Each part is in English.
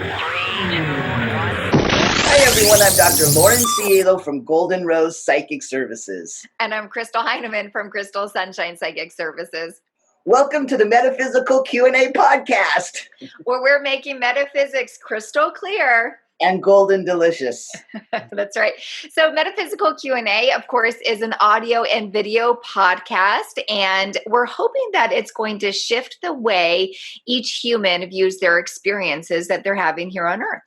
Hi everyone, I'm Dr. Lauren Cielo from Golden Rose Psychic Services. And I'm Crystal Heinemann from Crystal Sunshine Psychic Services. Welcome to the Metaphysical Q&A podcast. Where we're making metaphysics crystal clear. And golden delicious. That's right. So Metaphysical Q&A, of course, is an audio and video podcast. And we're hoping that it's going to shift the way each human views their experiences that they're having here on Earth.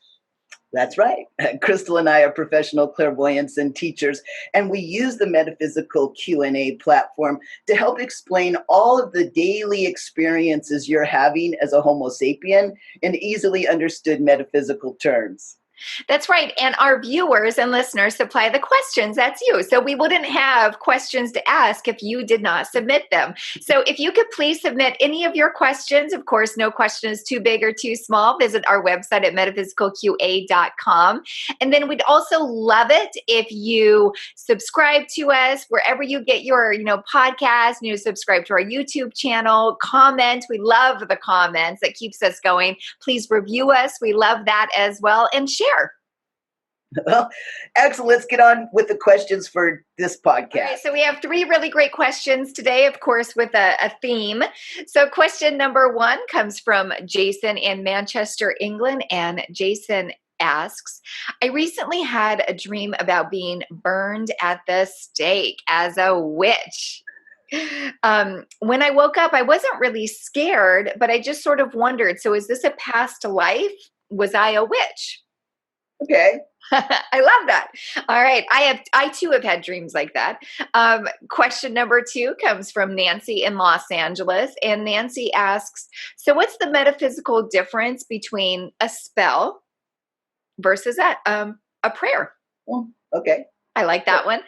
That's right. Crystal and I are professional clairvoyants and teachers, and we use the Metaphysical Q&A platform to help explain all of the daily experiences you're having as a Homo sapien in easily understood metaphysical terms. That's right. And our viewers and listeners supply the questions. That's you. So we wouldn't have questions to ask if you did not submit them. So if you could please submit any of your questions, of course, no question is too big or too small. Visit our website at metaphysicalqa.com. And then we'd also love it if you subscribe to us wherever you get your, podcast, subscribe to our YouTube channel, comment. We love the comments. That keeps us going. Please review us. We love that as well. And share. Well, excellent. Let's get on with the questions for this podcast. All right, so we have 3 really great questions today, of course, with a theme. So question number 1 comes from Jason in Manchester, England. And Jason asks, I recently had a dream about being burned at the stake as a witch. When I woke up, I wasn't really scared, but I just sort of wondered, so is this a past life? Was I a witch? Okay. I love that. All right. I too have had dreams like that. Question number 2 comes from Nancy in Los Angeles. And Nancy asks, so what's the metaphysical difference between a spell versus a prayer? Okay. I like that one.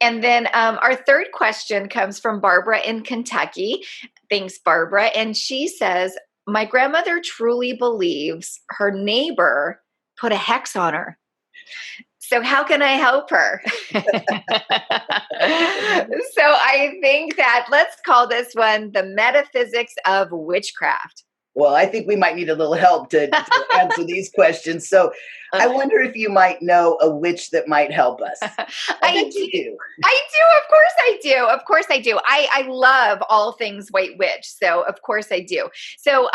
And then our third question comes from Barbara in Kentucky. Thanks, Barbara. And she says, my grandmother truly believes her neighbor put a hex on her. So how can I help her? So I think that let's call this one the Metaphysics of Witchcraft. Well, I think we might need a little help to answer these questions. So I wonder if you might know a witch that might help us. I do. Of course I do. Of course I do. I love all things White Witch. So of course I do. So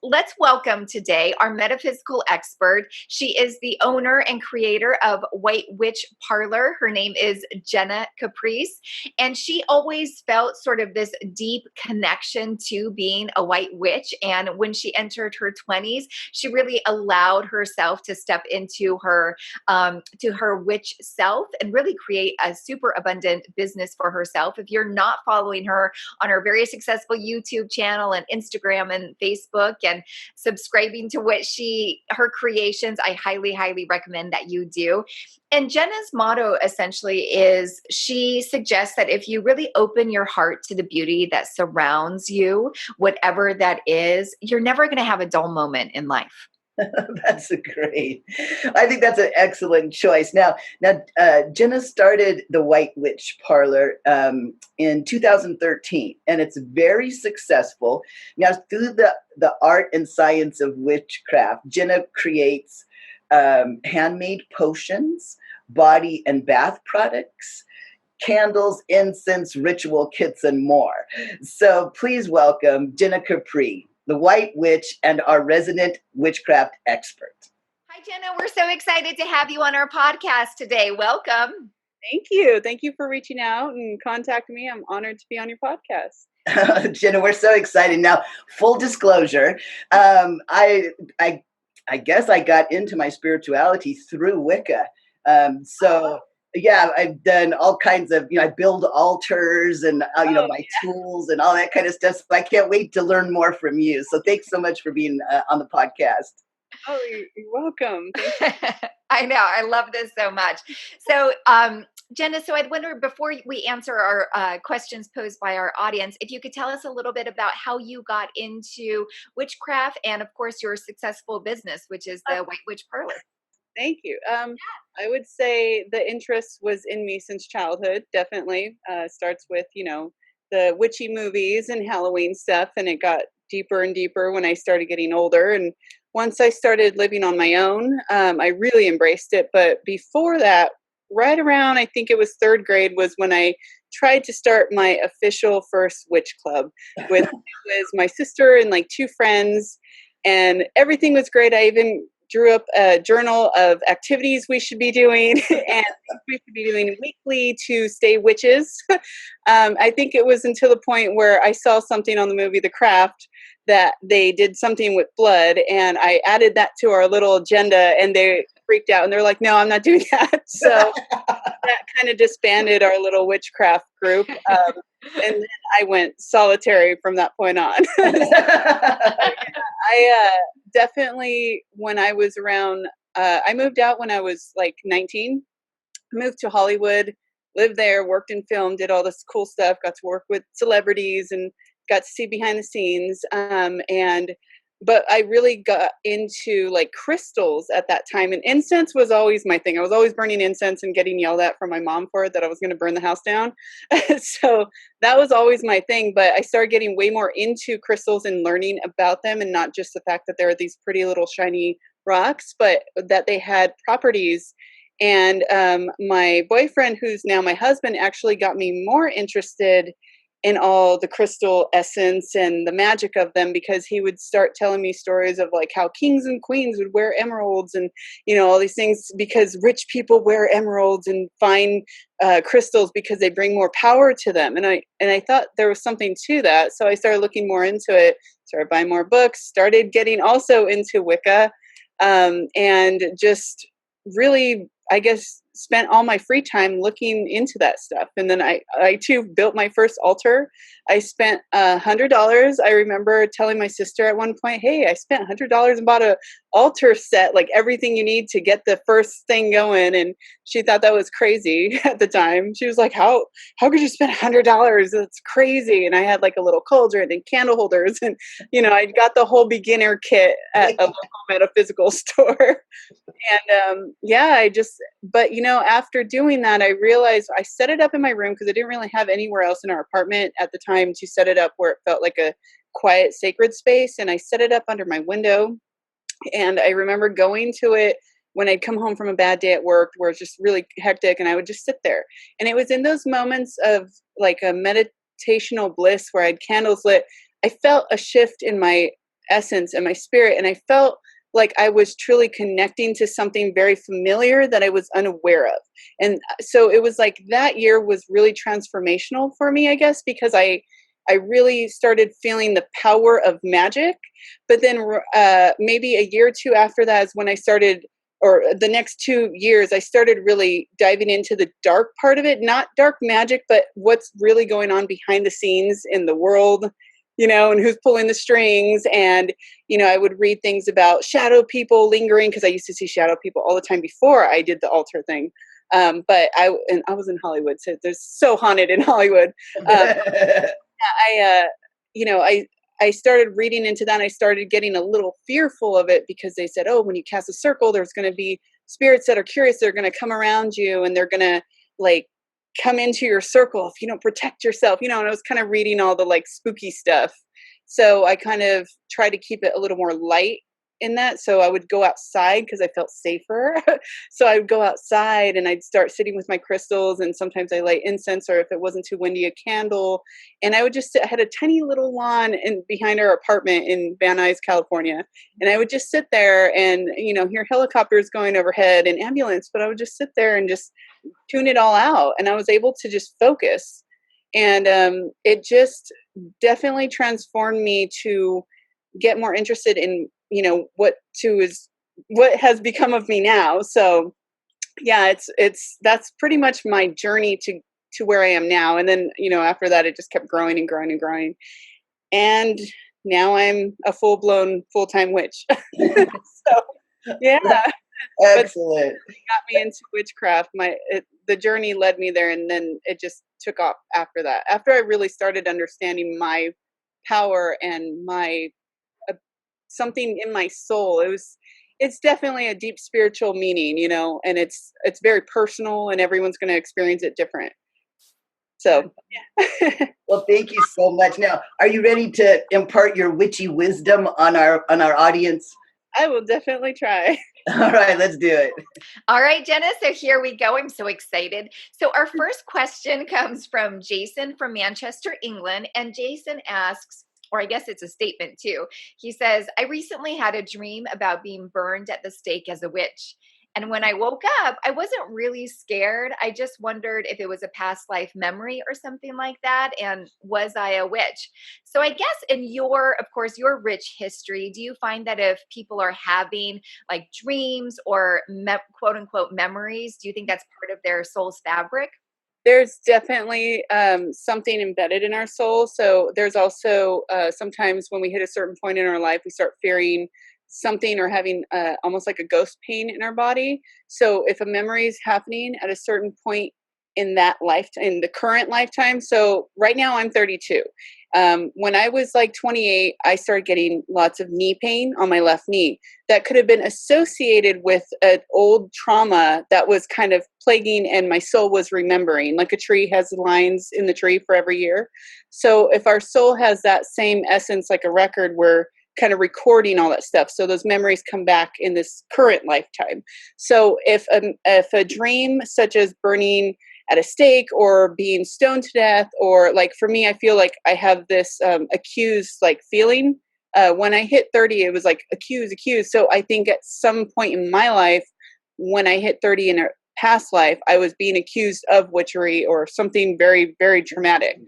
let's welcome today our metaphysical expert. She is the owner and creator of Witch Parlour. Her name is Jenna Caprice. And she always felt sort of this deep connection to being a white witch. And when she entered her 20s, she really allowed herself to step into her witch self and really create a super abundant business for herself. If you're not following her on her very successful YouTube channel and Instagram and Facebook and subscribing to her creations, I highly, highly recommend that you do. And Jenna's motto essentially is she suggests that if you really open your heart to the beauty that surrounds you, whatever that is, you're never going to have a dull moment in life. That's great. I think that's an excellent choice. Now, Jenna started the White Witch Parlour in 2013, and it's very successful. Now, through the art and science of witchcraft, Jenna creates handmade potions, body and bath products, candles, incense, ritual kits, and more. So please welcome Jenna Caprice, the White Witch and our resident witchcraft expert. Hi, Jenna. We're so excited to have you on our podcast today. Welcome. Thank you. Thank you for reaching out and contacting me. I'm honored to be on your podcast. Jenna, we're so excited. Now, full disclosure, I guess I got into my spirituality through Wicca. Yeah, I've done all kinds of, I build altars and, my tools and all that kind of stuff. So I can't wait to learn more from you. So thanks so much for being on the podcast. Oh, you're welcome. I know. I love this so much. So, Jenna, so I'd wonder, before we answer our questions posed by our audience, if you could tell us a little bit about how you got into witchcraft and, of course, your successful business, which is the White Witch Parlour. Thank you. I would say the interest was in me since childhood, definitely. Starts with, the witchy movies and Halloween stuff, and it got deeper and deeper when I started getting older and once I started living on my own, I really embraced it. But before that, right around, I think it was third grade, was when I tried to start my official first witch club with it was my sister and like 2 friends, and everything was great. I even drew up a journal of activities we should be doing and things we should be doing weekly to stay witches. I think it was until the point where I saw something on the movie The Craft that they did something with blood, and I added that to our little agenda, and they freaked out and they're like, no, I'm not doing that. So that kind of disbanded our little witchcraft group. And then I went solitary from that point on. I definitely, when I was around, I moved out when I was like 19, moved to Hollywood, lived there, worked in film, did all this cool stuff, got to work with celebrities and got to see behind the scenes. But I really got into like crystals at that time, and incense was always my thing. I was always burning incense and getting yelled at from my mom for it, that I was going to burn the house down. So that was always my thing. But I started getting way more into crystals and learning about them, and not just the fact that they're these pretty little shiny rocks, but that they had properties. And my boyfriend, who's now my husband, actually got me more interested in all the crystal essence and the magic of them, because he would start telling me stories of like how kings and queens would wear emeralds and, you know, all these things, because rich people wear emeralds and fine crystals because they bring more power to them. And I thought there was something to that. So I started looking more into it, started buying more books, started getting also into Wicca, and just really, I guess, spent all my free time looking into that stuff. And then I too built my first altar. I spent $100. I remember telling my sister at one point, hey, I spent $100 and bought a altar set, like everything you need to get the first thing going. And she thought that was crazy at the time. She was like, how could you spend $100? That's crazy. And I had like a little cauldron and candle holders, and, you know, I got the whole beginner kit at a local metaphysical store. And but you know, after doing that, I realized I set it up in my room because I didn't really have anywhere else in our apartment at the time to set it up where it felt like a quiet, sacred space. And I set it up under my window. And I remember going to it when I'd come home from a bad day at work where it's just really hectic, and I would just sit there. And it was in those moments of like a meditational bliss where I had candles lit, I felt a shift in my essence and my spirit. And I felt like I was truly connecting to something very familiar that I was unaware of. And so it was like that year was really transformational for me, I guess, because I really started feeling the power of magic. But then maybe a year or two after that is when I started, or the next 2 years, I started really diving into the dark part of it, not dark magic, but what's really going on behind the scenes in the world, you know, and who's pulling the strings. And, you know, I would read things about shadow people lingering, because I used to see shadow people all the time before I did the altar thing. But I was in Hollywood, so there's so haunted in Hollywood. I started reading into that, and I started getting a little fearful of it, because they said, oh, when you cast a circle, there's going to be spirits that are curious. They're going to come around you, and they're going to like come into your circle if you don't protect yourself, you know. And I was kind of reading all the like spooky stuff. So I kind of tried to keep it a little more light in that. So I would go outside because I felt safer. So I would go outside and I'd start sitting with my crystals, and sometimes I light incense, or if it wasn't too windy, a candle. And I would just sit, I had a tiny little lawn behind our apartment in Van Nuys, California. And I would just sit there and, you know, hear helicopters going overhead and ambulance, but I would just sit there and just tune it all out. And I was able to just focus. And it just definitely transformed me to get more interested in, you know, what has become of me now. So yeah, that's pretty much my journey to where I am now. And then, you know, after that, it just kept growing and growing and growing. And now I'm a full-blown, full-time witch. So yeah. Excellent. But it got me into witchcraft. The journey led me there, and then it just took off after that. After I really started understanding my power and my something in my soul, it's definitely a deep spiritual meaning, you know, and it's very personal, and everyone's going to experience it different. So yeah. Well, thank you so much. Now, are you ready to impart your witchy wisdom on our audience? I will definitely try. All right, let's do it. All right, Jenna. So here we go. I'm so excited. So our first question comes from Jason from Manchester, England. And Jason asks, or I guess it's a statement too. He says, I recently had a dream about being burned at the stake as a witch. And when I woke up, I wasn't really scared. I just wondered if it was a past life memory or something like that. And was I a witch? So I guess in your, of course, your rich history, do you find that if people are having like dreams or quote unquote memories, do you think that's part of their soul's fabric? There's definitely something embedded in our soul. So there's also sometimes when we hit a certain point in our life, we start fearing something or having almost like a ghost pain in our body. So if a memory is happening at a certain point in that lifetime, in the current lifetime. So right now I'm 32. When I was like 28, I started getting lots of knee pain on my left knee. That could have been associated with an old trauma that was kind of plaguing and my soul was remembering. Like a tree has lines in the tree for every year. So if our soul has that same essence, like a record, we're kind of recording all that stuff. So those memories come back in this current lifetime. So if a dream such as burning at a stake or being stoned to death, or like for me, I feel like I have this accused like feeling. When I hit 30, it was like accused. So I think at some point in my life, when I hit 30 in a past life, I was being accused of witchery or something very, very dramatic.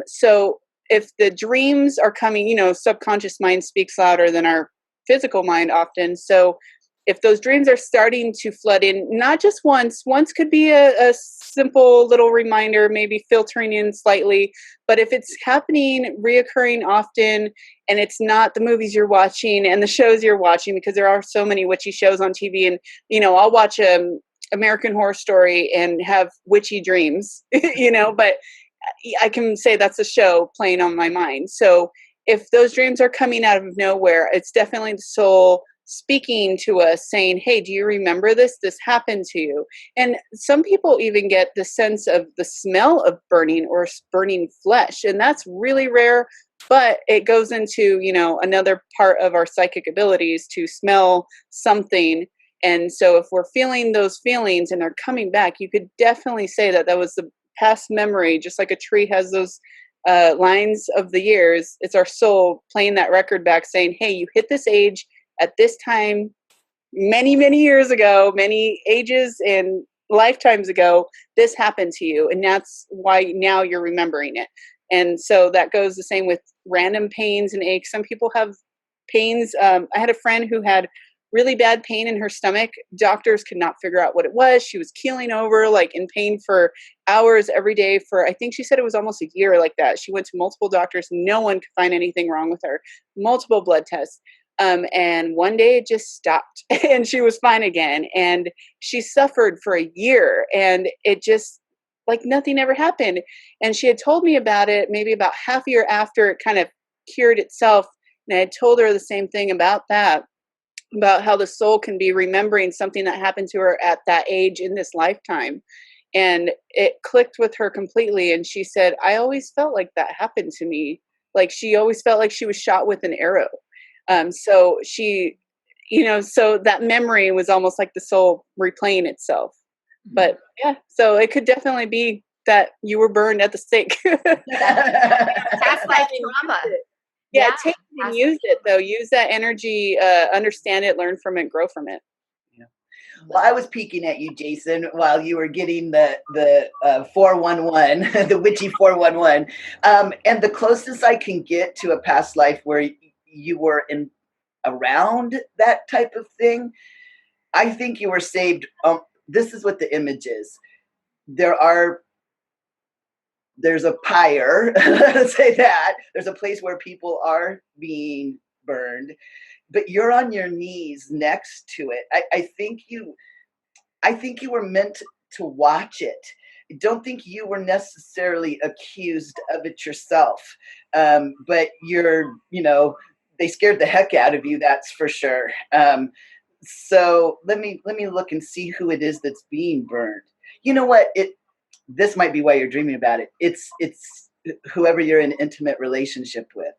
So if the dreams are coming, subconscious mind speaks louder than our physical mind often. So if those dreams are starting to flood in, not just once could be a simple little reminder, maybe filtering in slightly. But if it's happening, reoccurring often, and it's not the movies you're watching and the shows you're watching, because there are so many witchy shows on TV, and, I'll watch American Horror Story and have witchy dreams, but I can say that's a show playing on my mind. So if those dreams are coming out of nowhere, it's definitely the soul speaking to us saying, hey, do you remember this? This happened to you. And some people even get the sense of the smell of burning or burning flesh. And that's really rare, but it goes into, another part of our psychic abilities to smell something. And so if we're feeling those feelings and they're coming back, you could definitely say that that was the past memory, just like a tree has those lines of the years. It's our soul playing that record back saying, hey, you hit this age at this time many, many years ago, many ages and lifetimes ago, this happened to you. And that's why now you're remembering it. And so that goes the same with random pains and aches. Some people have pains. I had a friend who had really bad pain in her stomach. Doctors could not figure out what it was. She was keeling over, like in pain for hours every day for, I think she said it was almost a year like that. She went to multiple doctors. No one could find anything wrong with her. Multiple blood tests. And one day it just stopped and she was fine again. And she suffered for a year and it just like nothing ever happened. And she had told me about it maybe about half a year after it kind of cured itself. And I had told her the same thing about that, about how the soul can be remembering something that happened to her at that age in this lifetime. And it clicked with her completely. And she said, I always felt like that happened to me. Like she always felt like she was shot with an arrow. So she, so that memory was almost like the soul replaying itself. But yeah, so it could definitely be that you were burned at the stake. Past life trauma. Yeah, take it and use it though. Use that energy, understand it, learn from it, grow from it. Yeah. Well, I was peeking at you, Jason, while you were getting the 411, the witchy 411, and the closest I can get to a past life where you were in around that type of thing, I think you were saved. This is what the image is. There's a pyre, let's say that. There's a place where people are being burned, but you're on your knees next to it. I think you were meant to watch it. I don't think you were necessarily accused of it yourself. But they scared the heck out of you, that's for sure. So let me look and see who it is that's being burned. You know what? This might be why you're dreaming about it. It's whoever you're in intimate relationship with.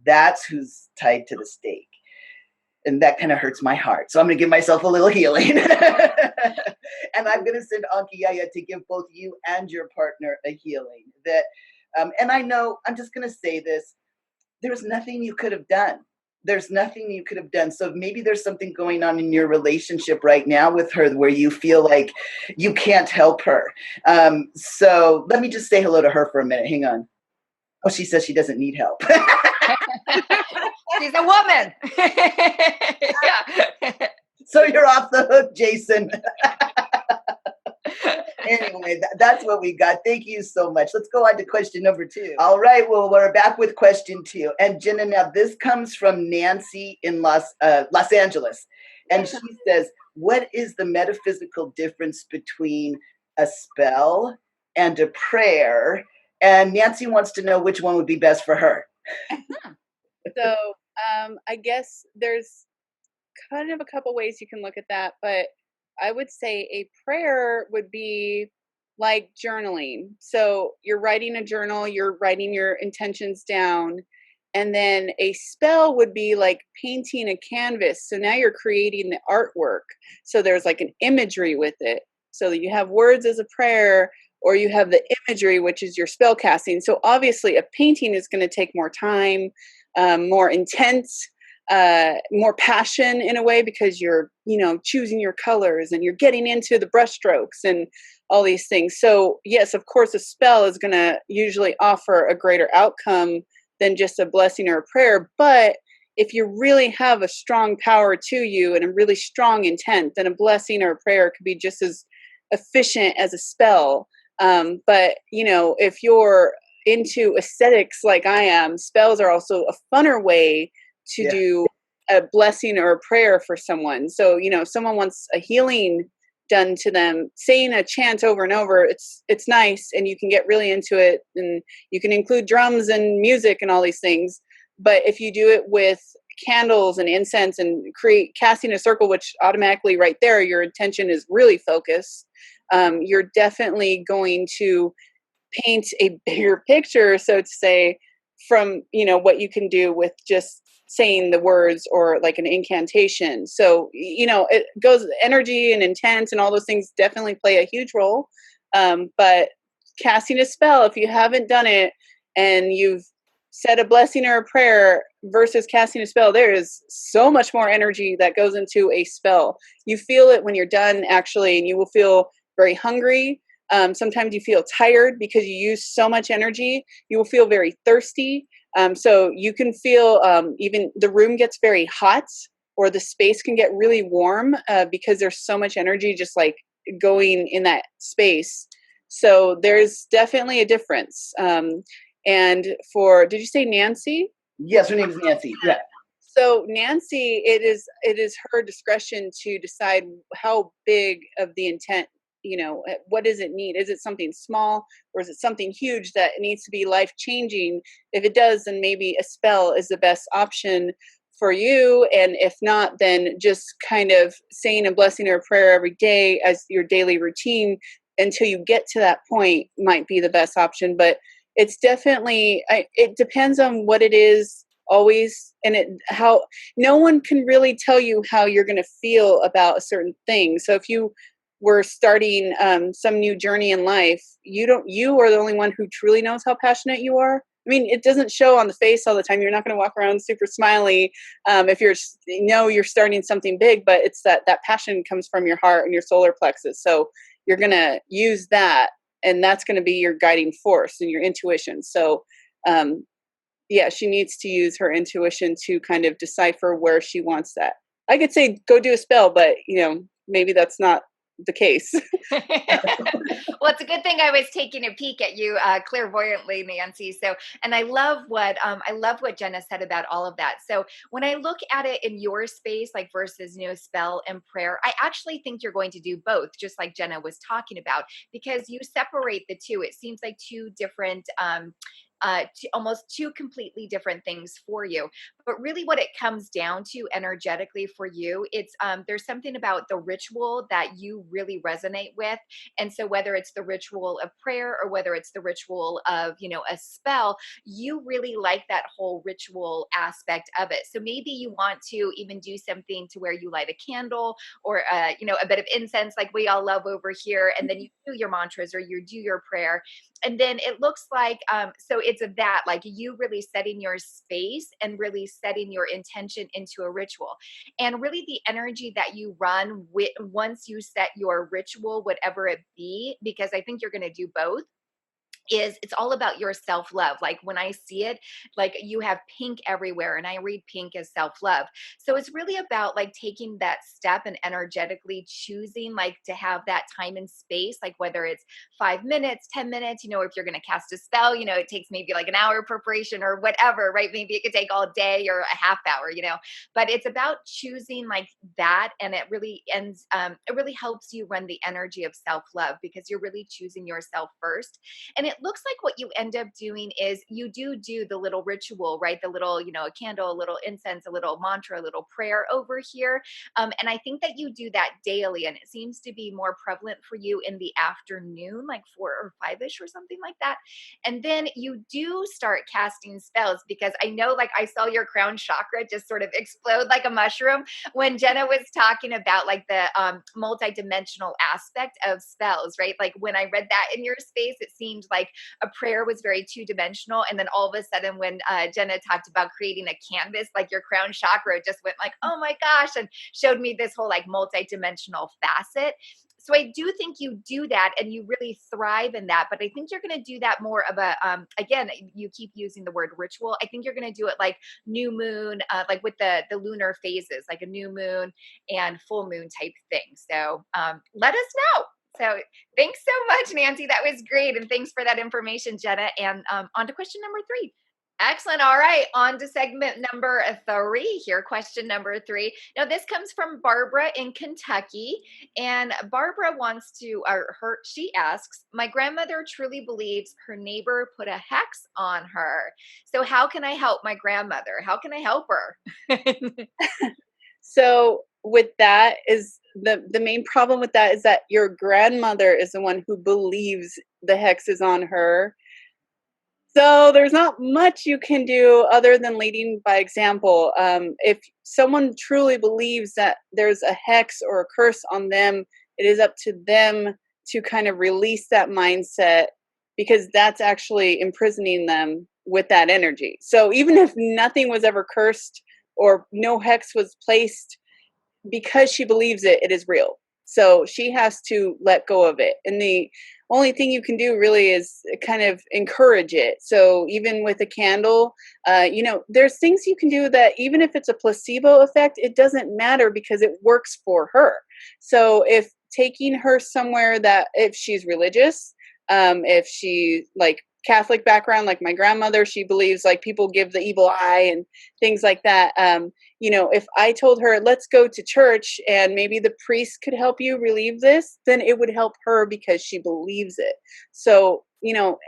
That's who's tied to the stake. And that kind of hurts my heart. So I'm going to give myself a little healing. And I'm going to send Anki Yaya to give both you and your partner a healing. That, and I know, I'm just going to say this, there's nothing you could have done. There's nothing you could have done. So maybe there's something going on in your relationship right now with her where you feel like you can't help her. So let me just say hello to her for a minute. Hang on. Oh, she says she doesn't need help. She's a woman. Yeah. So you're off the hook, Jason. Anyway, that's what we got. Thank you so much. Let's go on to question number 2. All right. Well, we're back with question 2. And Jenna, now this comes from Nancy in Los Angeles. And she says, what is the metaphysical difference between a spell and a prayer? And Nancy wants to know which one would be best for her. So I guess there's kind of a couple ways you can look at that, but I would say a prayer would be like journaling. So you're writing a journal, you're writing your intentions down, and then a spell would be like painting a canvas. So now you're creating the artwork. So there's like an imagery with it. So that you have words as a prayer, or you have the imagery, which is your spell casting. So obviously a painting is going to take more time, more intense, more passion in a way, because you're, choosing your colors and you're getting into the brush strokes and all these things. So yes, of course, a spell is going to usually offer a greater outcome than just a blessing or a prayer. But if you really have a strong power to you and a really strong intent, then a blessing or a prayer could be just as efficient as a spell. But if you're into aesthetics like I am, spells are also a funner way to do a blessing or a prayer for someone. So, if someone wants a healing done to them, saying a chant over and over, it's nice, and you can get really into it, and you can include drums and music and all these things. But if you do it with candles and incense and casting a circle, which automatically right there, your intention is really focused, you're definitely going to paint a bigger picture, so to say, from what you can do with just saying the words or like an incantation. So it goes, energy and intent and all those things definitely play a huge role. But casting a spell, if you haven't done it and you've said a blessing or a prayer versus casting a spell, there is so much more energy that goes into a spell. You feel it when you're done, actually, and you will feel very hungry. Sometimes you feel tired because you use so much energy. You will feel very thirsty. So you can feel even the room gets very hot, or the space can get really warm because there's so much energy just like going in that space. So there's definitely a difference. And did you say Nancy? Yes, her name is Nancy. Yeah. So Nancy, it is her discretion to decide how big of the intent, what does it need? Is it something small, or is it something huge that needs to be life changing? If it does, then maybe a spell is the best option for you. And if not, then just kind of saying a blessing or a prayer every day as your daily routine until you get to that point might be the best option. But it's definitely, it depends on what it is always. And how no one can really tell you how you're going to feel about a certain thing. So if you were starting some new journey in life, you are the only one who truly knows how passionate you are. I mean, it doesn't show on the face all the time. You're not going to walk around super smiley if you're starting something big, but it's that passion comes from your heart and your solar plexus. So you're going to use that, and that's going to be your guiding force and your intuition. So she needs to use her intuition to kind of decipher where she wants that. I could say go do a spell, but maybe that's not the case. Well, it's a good thing I was taking a peek at you clairvoyantly, Nancy. So, and I love what Jenna said about all of that. So when I look at it in your space, like versus spell and prayer, I actually think you're going to do both, just like Jenna was talking about, because you separate the two. It seems like two different almost two completely different things for you. But really what it comes down to energetically for you, it's there's something about the ritual that you really resonate with. And so whether it's the ritual of prayer or whether it's the ritual of, a spell, you really like that whole ritual aspect of it. So maybe you want to even do something to where you light a candle or, a bit of incense like we all love over here. And then you do your mantras or you do your prayer. And then it looks like, so it's of that, like you really setting your space and really setting your intention into a ritual. And really the energy that you run with once you set your ritual, whatever it be, because I think you're going to do both, is it's all about your self-love. Like when I see it, like you have pink everywhere and I read pink as self-love. So it's really about like taking that step and energetically choosing like to have that time and space, like whether it's 5 minutes, 10 minutes, if you're going to cast a spell, it takes maybe like an hour preparation or whatever, right? Maybe it could take all day or a half hour, but it's about choosing like that. And it really it really helps you run the energy of self-love because you're really choosing yourself first. And it looks like what you end up doing is you do the little ritual, right? The little, a candle, a little incense, a little mantra, a little prayer over here. And I think that you do that daily. And it seems to be more prevalent for you in the afternoon, like 4 or 5-ish or something like that. And then you do start casting spells because I know, like I saw your crown chakra just sort of explode like a mushroom when Jenna was talking about like the multidimensional aspect of spells, right? Like when I read that in your space, it seemed like a prayer was very two-dimensional. And then all of a sudden when Jenna talked about creating a canvas, like your crown chakra just went like, oh my gosh, and showed me this whole like multidimensional facet. So I do think you do that and you really thrive in that. But I think you're going to do that more of a, again, you keep using the word ritual. I think you're going to do it like new moon, like with the lunar phases, like a new moon and full moon type thing. So let us know. So thanks so much, Nancy. That was great. And thanks for that information, Jenna. And on to question number 3. Excellent. All right. On to segment number 3 here. Question number 3. Now, this comes from Barbara in Kentucky. And Barbara wants to, she asks, my grandmother truly believes her neighbor put a hex on her. So how can I help my grandmother? How can I help her? So with that is the main problem with that is that your grandmother is the one who believes the hex is on her. So there's not much you can do other than leading by example. If someone truly believes that there's a hex or a curse on them, it is up to them to kind of release that mindset because that's actually imprisoning them with that energy. So even if nothing was ever cursed or no hex was placed, because she believes it, it is real. So she has to let go of it. And the only thing you can do really is kind of encourage it. So even with a candle, there's things you can do that even if it's a placebo effect, it doesn't matter because it works for her. So if taking her somewhere that if she's religious, if she like Catholic background, like my grandmother, she believes like people give the evil eye and things like that. If I told her, let's go to church and maybe the priest could help you relieve this, then it would help her because she believes it. So,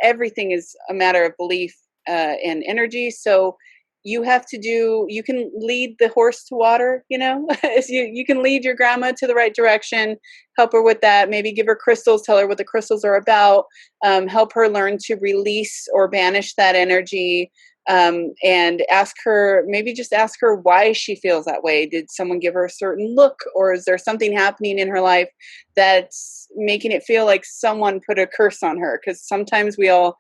everything is a matter of belief and energy. So you can lead the horse to water, you can lead your grandma to the right direction, help her with that, maybe give her crystals, tell her what the crystals are about, help her learn to release or banish that energy, and ask her why she feels that way. Did someone give her a certain look, or is there something happening in her life that's making it feel like someone put a curse on her? Because sometimes we all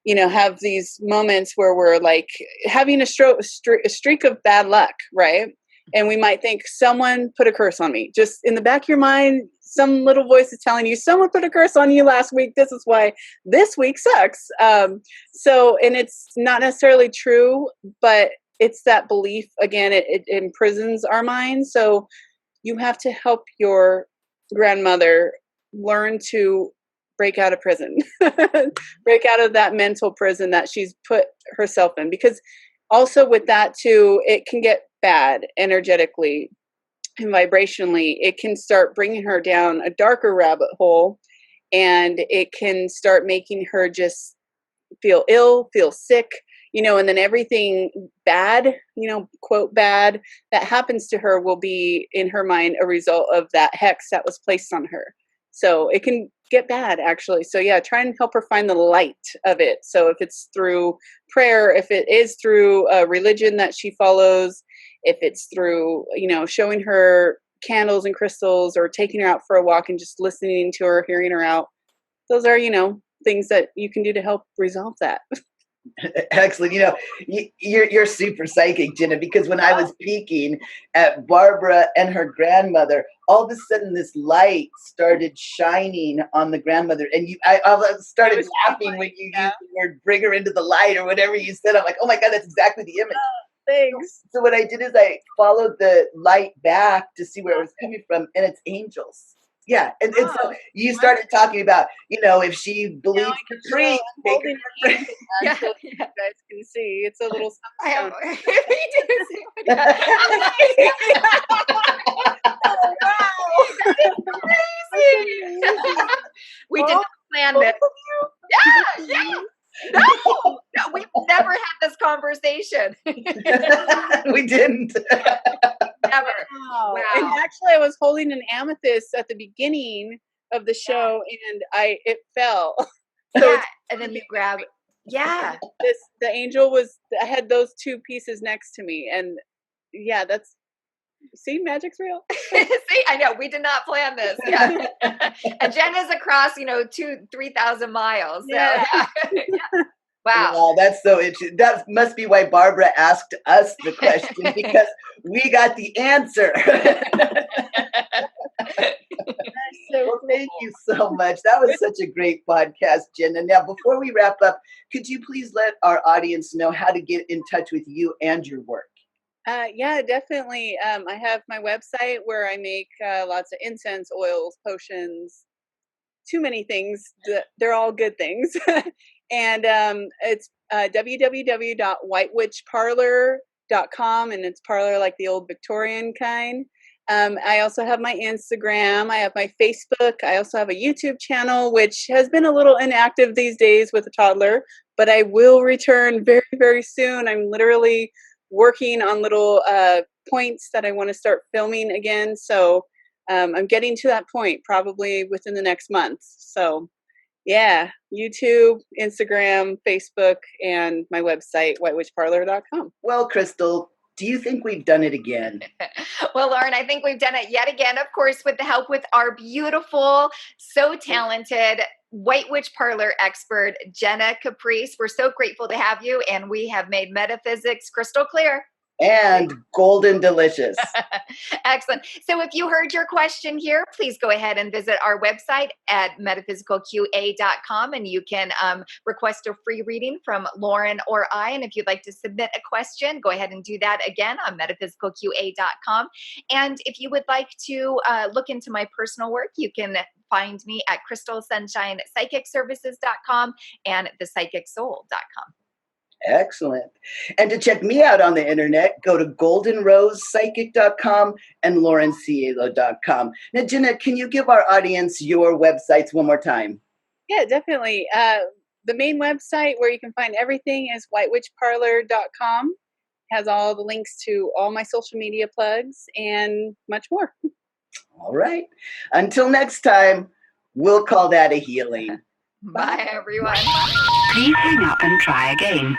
have these moments where we're like having a streak of bad luck, right? And we might think someone put a curse on me. Just in the back of your mind, some little voice is telling you someone put a curse on you last week. This is why this week sucks. And it's not necessarily true, but it's that belief. Again, it imprisons our minds. So you have to help your grandmother learn to break out of prison, break out of that mental prison that she's put herself in. Because also with that too, it can get bad energetically and vibrationally. It can start bringing her down a darker rabbit hole, and it can start making her just feel ill, feel sick, and then everything bad, quote bad, that happens to her will be in her mind a result of that hex that was placed on her. So it can get bad, actually. So yeah, try and help her find the light of it. So if it's through prayer, if it is through a religion that she follows, if it's through, showing her candles and crystals, or taking her out for a walk and just listening to her, hearing her out, those are, things that you can do to help resolve that. Excellent. You're super psychic, Jenna, because when I was peeking at Barbara and her grandmother, all of a sudden this light started shining on the grandmother, and I started laughing when you used the word "bring her into the light" or whatever you said. I'm like, oh my God, that's exactly the image. Thanks. So what I did is I followed the light back to see where it was coming from, and it's angels. Yeah, and so you started talking about, if she believes the tree. Holding her hand, so you guys can see. It's a little sunstone. Oh, wow. Crazy. We did not plan this. Yeah. No, we've never had this conversation. We didn't. Never. Wow. And actually, I was holding an amethyst at the beginning of the show, and it fell. So yeah, and then you grab. Yeah. The angel I had those two pieces next to me, and yeah, see, magic's real. See, I know we did not plan this. Yeah. And Jen is across, 2,000-3,000 miles. So, yeah. Wow. Wow, that's so interesting. That must be why Barbara asked us the question, because we got the answer. Well, thank you so much. That was such a great podcast, Jenna. Now, before we wrap up, could you please let our audience know how to get in touch with you and your work? Yeah, definitely. I have my website where I make lots of incense, oils, potions, too many things. They're all good things. And it's www.whitewitchparlour.com, and it's parlor like the old Victorian kind. I also have my Instagram. I have my Facebook. I also have a YouTube channel, which has been a little inactive these days with a toddler, but I will return very, very soon. I'm literally working on little points that I want to start filming again. So I'm getting to that point probably within the next month. So yeah, YouTube, Instagram, Facebook, and my website, whitewitchparlour.com. Well, Crystal, do you think we've done it again? Well, Lauren, I think we've done it yet again, of course, with the help with our beautiful, so talented White Witch Parlor expert, Jenna Caprice. We're so grateful to have you, and we have made metaphysics crystal clear. And golden delicious. Excellent. So if you heard your question here, please go ahead and visit our website at metaphysicalqa.com, and you can request a free reading from Lauren or I. And if you'd like to submit a question, go ahead and do that again on metaphysicalqa.com. And if you would like to look into my personal work, you can find me at crystalsunshinepsychicservices.com and thepsychicsoul.com. Excellent. And to check me out on the internet, go to goldenrosepsychic.com and laurencielo.com. Now, Jenna, can you give our audience your websites one more time? Yeah, definitely. The main website where you can find everything is whitewitchparlour.com. It has all the links to all my social media plugs and much more. All right. Until next time, we'll call that a healing. Bye, everyone. Please hang up and try again.